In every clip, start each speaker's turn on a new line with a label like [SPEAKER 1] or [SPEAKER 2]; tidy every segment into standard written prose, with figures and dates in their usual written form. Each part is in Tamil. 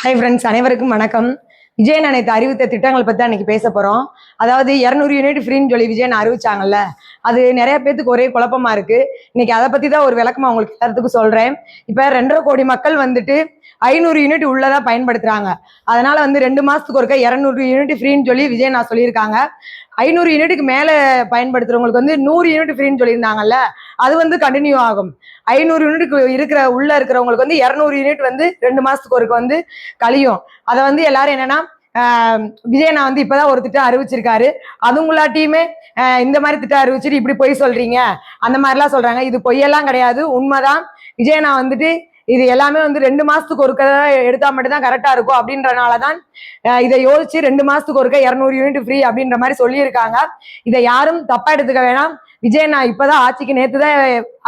[SPEAKER 1] ஹாய் ஃப்ரெண்ட்ஸ், அனைவருக்கும் வணக்கம். விஜயன் அனைத்து அறிவித்த திட்டங்கள் பற்றி தான் இன்னைக்கு பேச போகிறோம். அதாவது 200 யூனிட் ஃப்ரீன்னு சொல்லி விஜயன் அறிவிச்சாங்கல்ல, அது நிறைய பேத்துக்கு ஒரே குழப்பமா இருக்கு. இன்னைக்கு அதை பற்றி தான் ஒரு விளக்கமாக உங்களுக்கு எல்லாத்துக்கும் சொல்கிறேன். இப்போ 2.5 கோடி மக்கள் வந்துட்டு 500 யூனிட் உள்ளதாக பயன்படுத்துகிறாங்க. அதனால 2 மாதத்துக்கு ஒருக்க 200 யூனிட் ஃப்ரீன்னு சொல்லி விஜய் நான் சொல்லியிருக்காங்க. 500 யூனிட்டுக்கு மேலே பயன்படுத்துறவங்களுக்கு 100 யூனிட் ஃப்ரீன்னு சொல்லியிருந்தாங்கல்ல, அது கண்டினியூ ஆகும். 500 யூனிட்டுக்கு உள்ள இருக்கிறவங்களுக்கு 200 யூனிட் 2 மாசத்துக்கு ஒருக்க கழியும். அதை எல்லாரும் என்னன்னா விஜயனா இப்பதான் ஒரு திட்டம் அறிவிச்சிருக்காரு. அதுங்களாட்டியுமே இந்த மாதிரி திட்டம் அறிவிச்சுட்டு இப்படி பொய் சொல்றீங்க அந்த மாதிரிலாம் சொல்றாங்க. இது பொய்யெல்லாம் கிடையாது, உண்மைதான். விஜயனா இது எல்லாமே 2 மாசத்துக்கு ஒருக்க எடுத்தா மட்டும்தான் கரெக்டா இருக்கும் அப்படின்றனாலதான் இதை யோசிச்சு 2 மாசத்துக்கு ஒருக்க 200 யூனிட் ஃப்ரீ அப்படின்ற மாதிரி சொல்லியிருக்காங்க. இதை யாரும் தப்பா எடுத்துக்க வேணாம். விஜய் நான் இப்பதான் ஆட்சிக்கு நேத்துதான்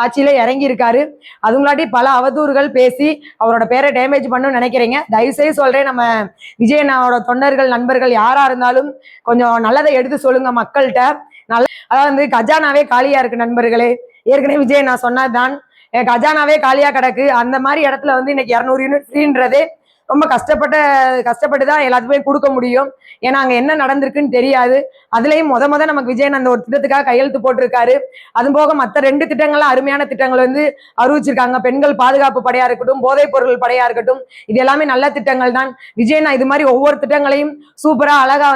[SPEAKER 1] ஆட்சியில இறங்கி இருக்காரு. அதுங்களாட்டி பல அவதூறுகள் பேசி அவரோட பேரை டேமேஜ் பண்ணணும்னு நினைக்கிறீங்க. தயவுசெய்து சொல்றேன், நம்ம விஜயனாவோட தொண்டர்கள் நண்பர்கள் யாரா இருந்தாலும் கொஞ்சம் நல்லதை எடுத்து சொல்லுங்க மக்கள்கிட்ட. அதாவது கஜானாவே காலியா இருக்கு நண்பர்களே. ஏற்கனவே விஜய் நான் சொன்னதுதான், கஜானாவே காலியா கிடக்கு. அந்த மாதிரி இடத்துல இன்னைக்கு 200 யூனிட் ஃப்ரீன்றதே ரொம்ப கஷ்டப்பட்டு தான் எல்லாத்துக்குமே கொடுக்க முடியும். ஏன்னா அங்க என்ன நடந்திருக்குன்னு தெரியாது. அதுலயும் முத நமக்கு விஜயன் அந்த ஒரு திட்டத்துக்காக கையெழுத்து போட்டிருக்காரு. அது போக மற்ற 2 திட்டங்கள்லாம் அருமையான திட்டங்கள் அறிவிச்சிருக்காங்க. பெண்கள் பாதுகாப்பு படையா இருக்கட்டும், போதைப் பொருள் படையா இருக்கட்டும், இது எல்லாமே நல்ல திட்டங்கள் தான். விஜயன் இது மாதிரி ஒவ்வொரு திட்டங்களையும் சூப்பரா அழகா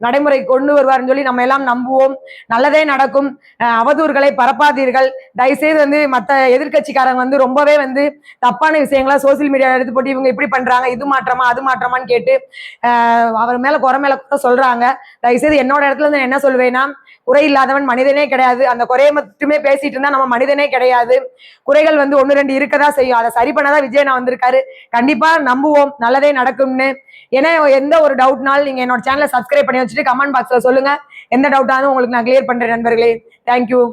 [SPEAKER 1] நடைமுறை கொண்டு வருவார்னு சொல்லி நம்ம எல்லாம் நம்புவோம். நல்லதே நடக்கும். அவதூறுகளை பரப்பாதீர்கள் தயவுசெய்து. மற்ற எதிர்கட்சிக்காரங்க ரொம்பவே தப்பான விஷயங்களா சோசியல் மீடியா எடுத்து போட்டு இவங்க இப்படி பண்றாங்க, இது மாற்றமா அது மாற்றமான்னு கேட்டு அவர் மேல குறை சொல்றாங்க. தயவுசெய்து என்னோட இடத்துல என்ன சொல்வேன்னா, குறை இல்லாதவன் மனிதனே கிடையாது. அந்த குறையை மட்டுமே பேசிட்டு இருந்தா நம்ம மனிதனே கிடையாது. குறைகள் 1-2 இருக்கதா செய்யும். அதை சரி பண்ணதான் விஜய் நான் வந்திருக்காரு. கண்டிப்பா நம்புவோம், நல்லதே நடக்கும்னு. ஏன்னா எந்த ஒரு டவுட்னாலும் நீங்க என்னோட சேனலை சப்ஸ்கிரைப் பண்ணி வச்சுட்டு கமெண்ட் பாக்ஸ்ல சொல்லுங்க. எந்த டவுட்டாலும் உங்களுக்கு நான் கிளியர் பண்றேன் நண்பர்களே. தேங்க்யூ.